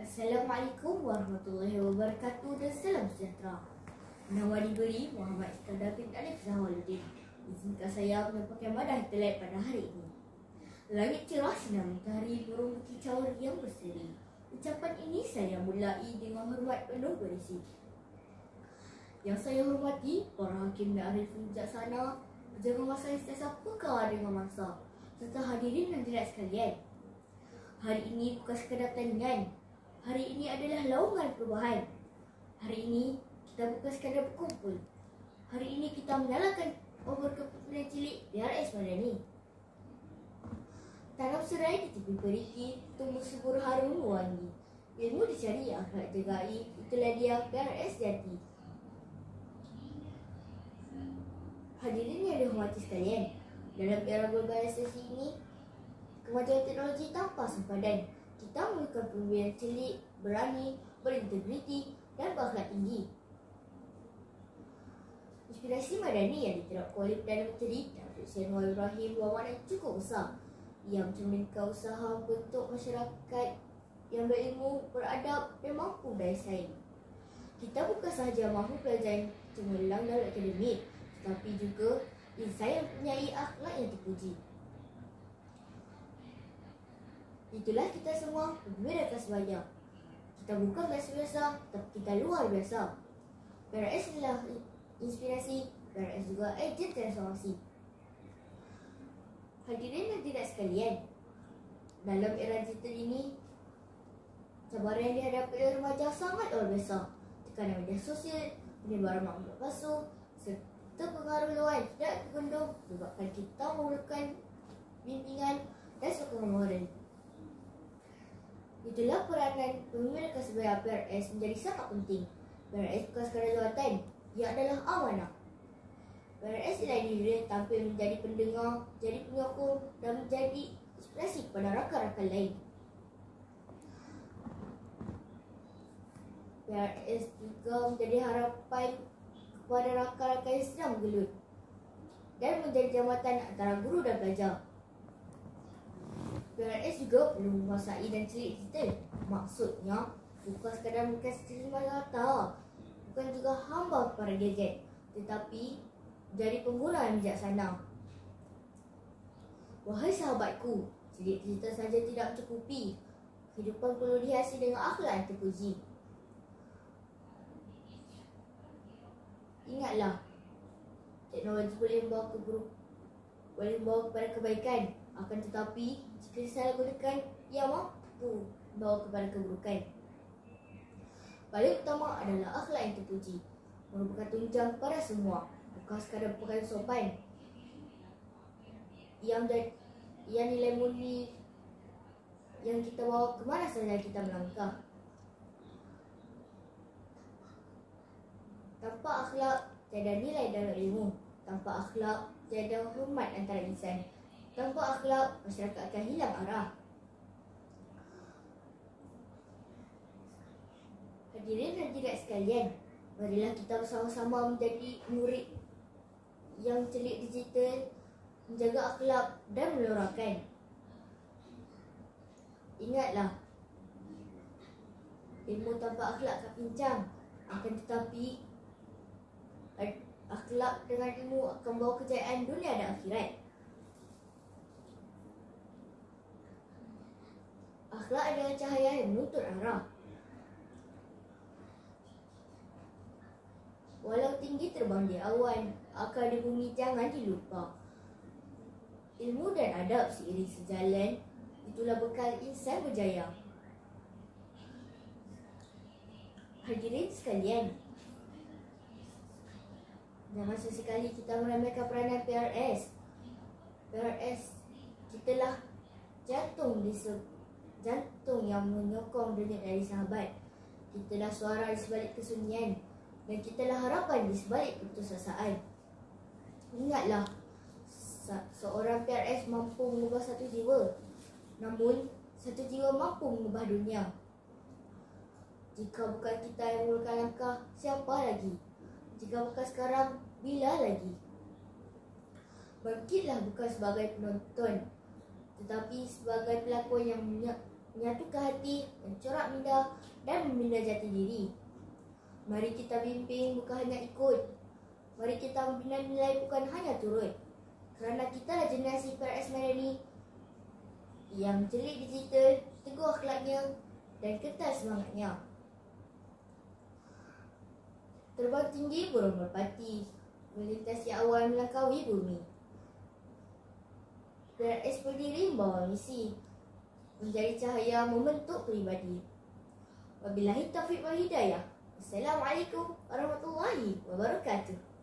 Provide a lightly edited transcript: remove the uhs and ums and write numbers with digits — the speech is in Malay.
Assalamualaikum warahmatullahi wabarakatuh dan salam sejahtera. Nama diberi Muhammad Iskandar bin Alif Zahaluddin. Izinkan saya menyampaikan madah highlight pada hari ini. Langit cerah sinar matahari, burung berkicau yang berseri. Ucapan ini saya mulai dengan hormat penuh berisi. Yang saya hormati para hakim dan arifin bijaksana, penjaga masa yang sentiasa peka dengan masa, serta hadirin dan hadirat sekalian. Hari ini bukan sekadar pertandingan. Hari ini adalah laungan perubahan. Hari ini kita bukan sekadar berkumpul. Hari ini kita menyalakan obor kepimpinan cilik PRS Madani. Tanam serai di tepi perigi, tumbuh subur harum wangi. Ilmu dicari, akhlak jagai, itulah dia PRS jati. Hadirin yang dihormati sekalian, dalam era globalisasi ini, kemajuan teknologi tanpa sempadan. Kita memerlukan pemimpin cilik, berani, berintegriti dan berakhlak tinggi. Inspirasi Madani yang diterapkan oleh Perdana Menteri Datuk Seri Anwar Ibrahim bermakna cukup besar. Ia mencerminkan usaha bentuk masyarakat yang berilmu, beradab dan mampu daya saing. Kita bukan sahaja mahu pelajaran cemerlang dalam akademik, tetapi juga insan yang mempunyai akhlak yang terpuji. Itulah kita semua berbeza sebanyak. Kita bukan biasa-biasa, tapi kita luar biasa. PRS adalah inspirasi, PRS juga ejen transformasi. Hadirin dan hadirat sekalian, dalam era digital ini, cabaran yang dihadapi oleh remaja sangat luar biasa. Tekanan media sosial, penyebaran maklumat palsu, serta pengaruh luar tidak terkendung menyebabkan kita memerlukan bimbingan dan sokongan moral. Itulah peranan pemimpin kesebaya PRS menjadi sangat penting. PRS bukan sekadar jawatan, ia adalah amanah. PRS adalah diri yang tampil menjadi pendengar, jadi penyokong dan menjadi inspirasi kepada rakan-rakan lain. PRS juga menjadi harapan kepada rakan-rakan yang sedang bergelut dan menjadi jambatan antara guru dan pelajar. PRS juga perlu menguasai dan celik digital. Maksudnya, bukan sekadar bukan seterima rata, bukan juga hamba kepada gadget, tetapi jadi pengguna yang bijaksana. Wahai sahabatku, celik digital saja tidak mencukupi. Kehidupan perlu dihiasi dengan akhlak yang terpuji. Ingatlah, teknologi boleh membawa kepada kebaikan. Akan tetapi, jika disalahgunakan, ia mampu membawa kepada keburukan. Paling utama adalah akhlak yang terpuji, merupakan tunjang pada semua, bukan sekadar pakaian sopan. Ia nilai murni yang kita bawa kemana saja kita melangkah. Tanpa akhlak, tiada nilai dalam ilmu. Tanpa akhlak, tiada hormat antara insan. Tanpa akhlak, masyarakat akan hilang arah. Hadirin dan hadirat sekalian, marilah kita bersama-sama menjadi murid yang celik digital, menjaga akhlak dan meluahkan. Ingatlah, ilmu tanpa akhlak akan pincang. Akan tetapi, akhlak dengan ilmu akan membawa kejayaan dunia dan akhirat. Akhlak adalah cahaya yang menuntut arah. Walau tinggi terbang di awan, akal di bumi jangan dilupa. Ilmu dan adab seiring sejalan, itulah bekal insan berjaya. Hadirin sekalian, jangan sesekali kita meremehkan peranan PRS. PRS, kitalah jantung yang menyokong dunia dari sahabat. Kitalah suara di sebalik kesunyian, dan kitalah harapan di sebalik keputusasaan. Ingatlah, seorang PRS mampu mengubah satu jiwa, namun satu jiwa mampu mengubah dunia. Jika bukan kita yang memulakan langkah, siapa lagi? Jika bukan sekarang, bila lagi? Bangkitlah bukan sebagai penonton, tetapi sebagai pelakon yang menyatukan hati, mencorak minda dan membina jati diri. Mari kita bimbing bukan hanya ikut. Mari kita membina nilai bukan hanya turut. Kerana kita adalah generasi PRS Madani yang celik digital, teguh akhlaknya dan kental semangatnya. Terbang tinggi burung merpati, melintasi awan melangkaui bumi. PRS berdiri membawa misi, menjadi cahaya membentuk peribadi. Wabillahi taufiq wal hidayah. Assalamualaikum warahmatullahi wabarakatuh.